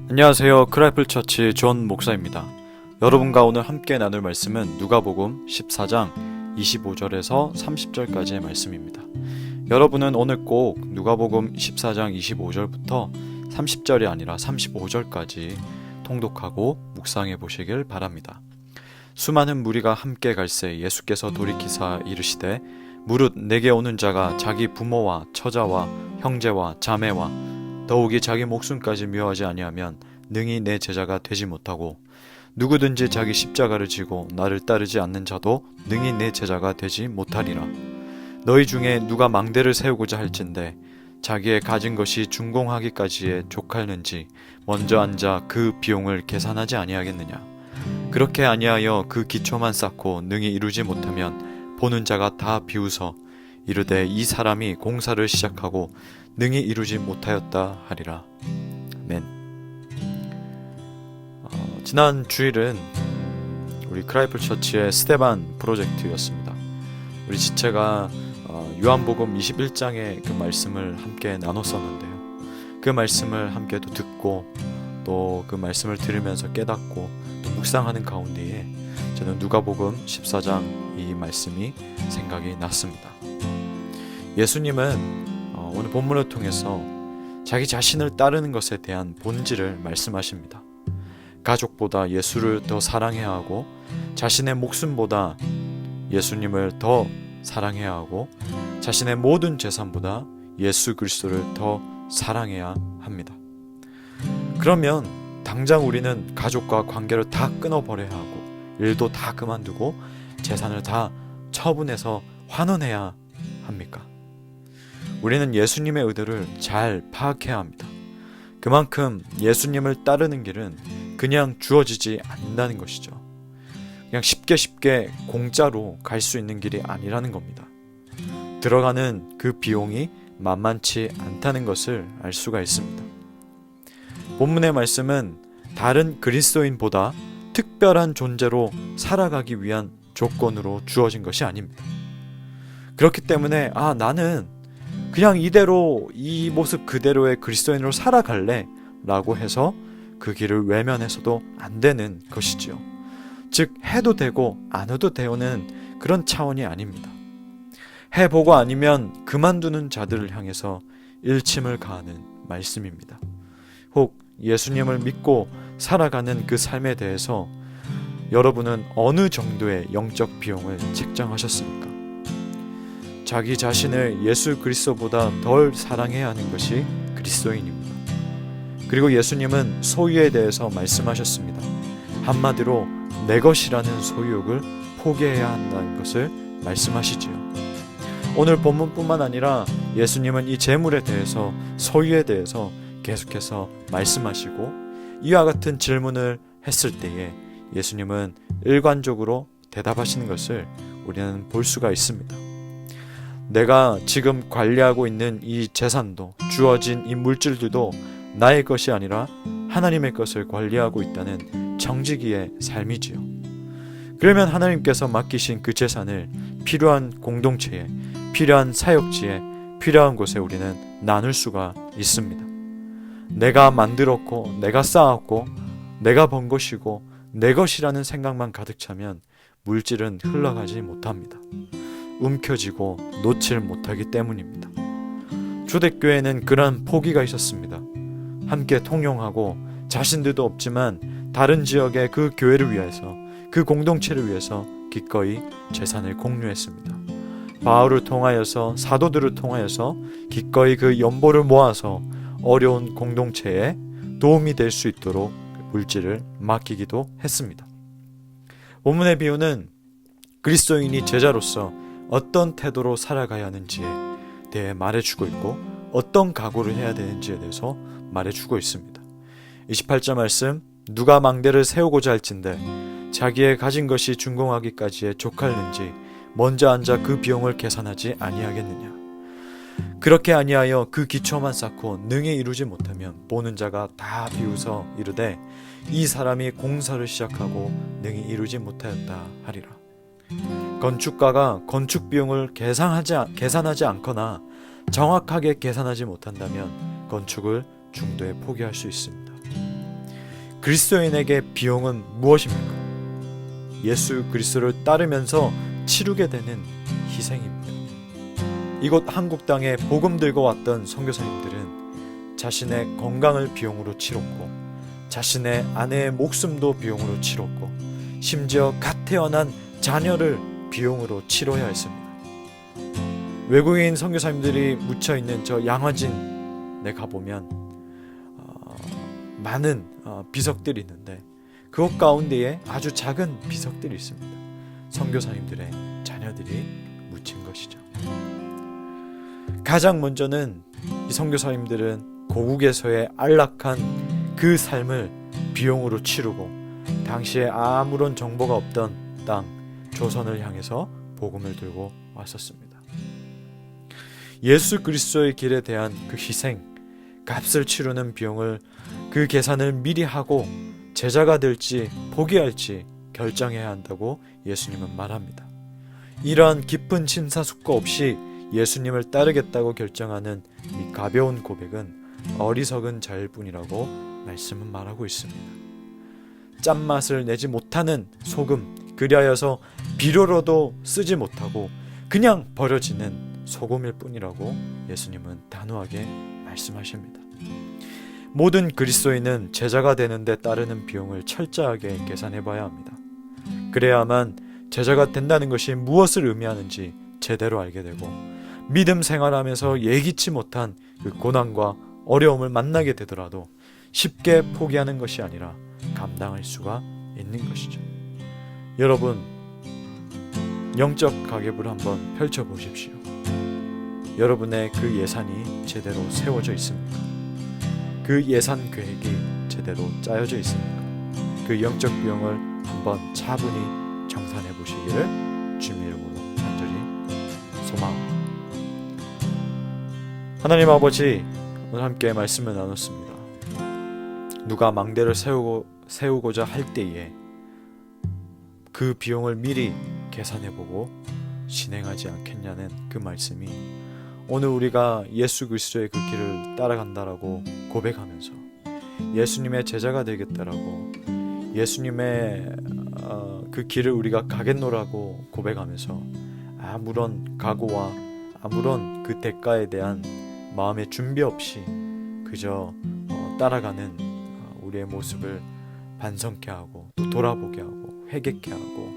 안녕하세요. 크라이플처치 존 목사입니다. 여러분과 오늘 함께 나눌 말씀은 누가복음 14장 25절에서 30절까지의 말씀입니다. 여러분은 오늘 꼭 누가복음 14장 25절부터 30절이 아니라 35절까지 통독하고 묵상해 보시길 바랍니다. 수많은 무리가 함께 갈새 예수께서 돌이키사 이르시되 무릇 내게 오는 자가 자기 부모와 처자와 형제와 자매와 더욱이 자기 목숨까지 미워하지 아니하면 능히 내 제자가 되지 못하고 누구든지 자기 십자가를 지고 나를 따르지 않는 자도 능히 내 제자가 되지 못하리라. 너희 중에 누가 망대를 세우고자 할진대 자기의 가진 것이 준공하기까지에 족할는지 먼저 앉아 그 비용을 계산하지 아니하겠느냐. 그렇게 아니하여 그 기초만 쌓고 능히 이루지 못하면 보는 자가 다 비웃어 이르되 이 사람이 공사를 시작하고 능히 이루지 못하였다 하리라. 아멘. 지난 주일은 우리 크라이플 처치의 스테반 프로젝트였습니다. 우리 지체가 요한복음 21장의 그 말씀을 함께 나눴었는데요. 그 말씀을 함께 또 듣고 또 그 말씀을 들으면서 깨닫고 또 묵상하는 가운데에 저는 누가복음 14장 이 말씀이 생각이 났습니다. 예수님은 오늘 본문을 통해서 자기 자신을 따르는 것에 대한 본질을 말씀하십니다. 가족보다 예수를 더 사랑해야 하고 자신의 목숨보다 예수님을 더 사랑해야 하고 자신의 모든 재산보다 예수 그리스도를 더 사랑해야 합니다. 그러면 당장 우리는 가족과 관계를 다 끊어버려야 하고 일도 다 그만두고 재산을 다 처분해서 환원해야 합니까? 우리는 예수님의 의도를 잘 파악해야 합니다. 그만큼 예수님을 따르는 길은 그냥 주어지지 않는다는 것이죠. 그냥 쉽게 공짜로 갈 수 있는 길이 아니라는 겁니다. 들어가는 그 비용이 만만치 않다는 것을 알 수가 있습니다. 본문의 말씀은 다른 그리스도인보다 특별한 존재로 살아가기 위한 조건으로 주어진 것이 아닙니다. 그렇기 때문에 나는 그냥 이대로 이 모습 그대로의 그리스도인으로 살아갈래 라고 해서 그 길을 외면해서도 안 되는 것이지요. 즉 해도 되고 안 해도 되는 그런 차원이 아닙니다. 해보고 아니면 그만두는 자들을 향해서 일침을 가하는 말씀입니다. 혹 예수님을 믿고 살아가는 그 삶에 대해서 여러분은 어느 정도의 영적 비용을 책정하셨습니까? 자기 자신을 예수 그리스도보다 덜 사랑해야 하는 것이 그리스도인입니다. 그리고 예수님은 소유에 대해서 말씀하셨습니다. 한마디로 내 것이라는 소유욕을 포기해야 한다는 것을 말씀하시지요. 오늘 본문뿐만 아니라 예수님은 이 재물에 대해서 소유에 대해서 계속해서 말씀하시고 이와 같은 질문을 했을 때에 예수님은 일관적으로 대답하시는 것을 우리는 볼 수가 있습니다. 내가 지금 관리하고 있는 이 재산도 주어진 이 물질들도 나의 것이 아니라 하나님의 것을 관리하고 있다는 정직이의 삶이지요. 그러면 하나님께서 맡기신 그 재산을 필요한 공동체에, 필요한 사역지에, 필요한 곳에 우리는 나눌 수가 있습니다. 내가 만들었고 내가 쌓았고 내가 번 것이고 내 것이라는 생각만 가득 차면 물질은 흘러가지 못합니다. 움켜쥐고 놓질 못하기 때문입니다. 초대교회는 그러한 포기가 있었습니다. 함께 통용하고 자신들도 없지만 다른 지역의 그 교회를 위해서 그 공동체를 위해서 기꺼이 재산을 공유했습니다. 바울을 통하여서 사도들을 통하여서 기꺼이 그 연보를 모아서 어려운 공동체에 도움이 될 수 있도록 물질을 맡기기도 했습니다. 본문의 비유는 그리스도인이 제자로서 어떤 태도로 살아가야 하는지에 대해 말해주고 있고 어떤 각오를 해야 되는지에 대해서 말해주고 있습니다. 28절 말씀, 누가 망대를 세우고자 할진대 자기의 가진 것이 준공하기까지에 족할는지 먼저 앉아 그 비용을 계산하지 아니하겠느냐. 그렇게 아니하여 그 기초만 쌓고 능히 이루지 못하면 보는 자가 다 비웃어 이르되 이 사람이 공사를 시작하고 능히 이루지 못하였다 하리라. 건축가가 건축 비용을 계산하지 않거나 정확하게 계산하지 못한다면 건축을 중도에 포기할 수 있습니다. 그리스도인에게 비용은 무엇입니까? 예수 그리스도를 따르면서 치르게 되는 희생입니다. 이곳 한국 땅에 복음 들고 왔던 선교사님들은 자신의 건강을 비용으로 치렀고, 자신의 아내의 목숨도 비용으로 치렀고, 심지어 갓 태어난 자녀를 비용으로 치러야 했습니다. 외국인 선교사님들이 묻혀있는 저 양화진에 가보면 많은 비석들이 있는데 그것 가운데에 아주 작은 비석들이 있습니다. 선교사님들의 자녀들이 묻힌 것이죠. 가장 먼저는 이 선교사님들은 고국에서의 안락한 그 삶을 비용으로 치르고, 당시에 아무런 정보가 없던 땅 조선을 향해서 복음을 들고 왔었습니다. 예수 그리스도의 길에 대한 그 희생, 값을 치르는 비용을, 그 계산을 미리 하고 제자가 될지 포기할지 결정해야 한다고 예수님은 말합니다. 이러한 깊은 심사숙고 없이 예수님을 따르겠다고 결정하는 이 가벼운 고백은 어리석은 자일 뿐이라고 말씀은 말하고 있습니다. 짠맛을 내지 못하는 소금, 그리하여서 비료로도 쓰지 못하고 그냥 버려지는 소금일 뿐이라고 예수님은 단호하게 말씀하십니다. 모든 그리스도인은 제자가 되는데 따르는 비용을 철저하게 계산해 봐야 합니다. 그래야만 제자가 된다는 것이 무엇을 의미하는지 제대로 알게 되고, 믿음 생활하면서 예기치 못한 그 고난과 어려움을 만나게 되더라도 쉽게 포기하는 것이 아니라 감당할 수가 있는 것이죠. 여러분, 영적 가계부를 한번 펼쳐보십시오. 여러분의 그 예산이 제대로 세워져 있습니까? 그 예산 계획이 제대로 짜여져 있습니까? 그 영적 비용을 한번 차분히 정산해 보시기를 주님의 이름으로 간절히 소망합니다. 하나님 아버지, 오늘 함께 말씀을 나눴습니다. 누가 망대를 세우고자 할 때에 그 비용을 미리 계산해보고 진행하지 않겠냐는 그 말씀이, 오늘 우리가 예수 그리스도의 그 길을 따라간다라고 고백하면서 예수님의 제자가 되겠다라고, 예수님의 그 길을 우리가 가겠노라고 고백하면서 아무런 각오와 아무런 그 대가에 대한 마음의 준비 없이 그저 따라가는 우리의 모습을 반성케 하고, 또 돌아보게 하고 회개케 하고,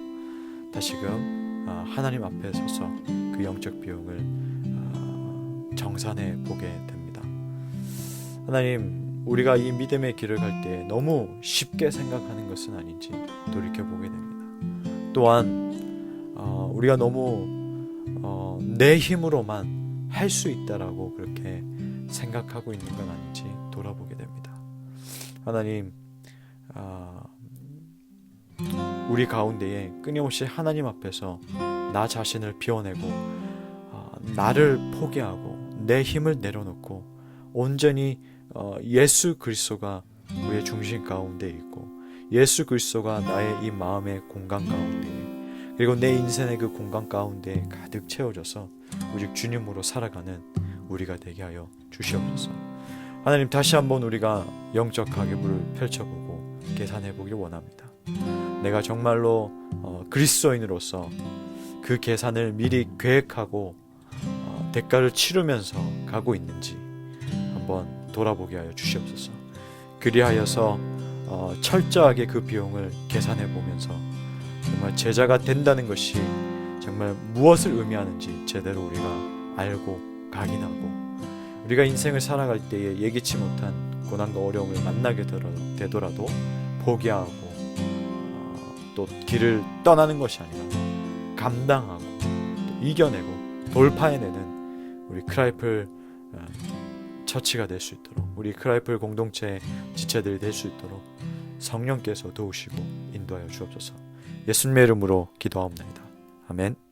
다시금 하나님 앞에 서서 그 영적 비용을 정산해 보게 됩니다. 하나님, 우리가 이 믿음의 길을 갈 때 너무 쉽게 생각하는 것은 아닌지 돌이켜보게 됩니다. 또한 우리가 너무 내 힘으로만 할 수 있다라고 그렇게 생각하고 있는 건 아닌지 돌아보게 됩니다. 하나님, 우리 가운데에 끊임없이 하나님 앞에서 나 자신을 비워내고 나를 포기하고 내 힘을 내려놓고 온전히 예수 그리스도가 우리의 중심 가운데 있고, 예수 그리스도가 나의 이 마음의 공간 가운데, 그리고 내 인생의 그 공간 가운데 가득 채워져서 오직 주님으로 살아가는 우리가 되게 하여 주시옵소서. 하나님, 다시 한번 우리가 영적 가계부를 펼쳐보고 계산해보길 원합니다. 내가 정말로 그리스도인으로서 그 계산을 미리 계획하고 대가를 치르면서 가고 있는지 한번 돌아보게 하여 주시옵소서. 그리하여서 철저하게 그 비용을 계산해 보면서 정말 제자가 된다는 것이 정말 무엇을 의미하는지 제대로 우리가 알고 각인하고, 우리가 인생을 살아갈 때에 예기치 못한 고난과 어려움을 만나게 되더라도 포기하고 또 길을 떠나는 것이 아니라 감당하고 또 이겨내고 돌파해내는 우리 크라이플 처치가 될 수 있도록, 우리 크라이플 공동체의 지체들이 될 수 있도록 성령께서 도우시고 인도하여 주옵소서. 예수님의 이름으로 기도하옵나이다. 아멘.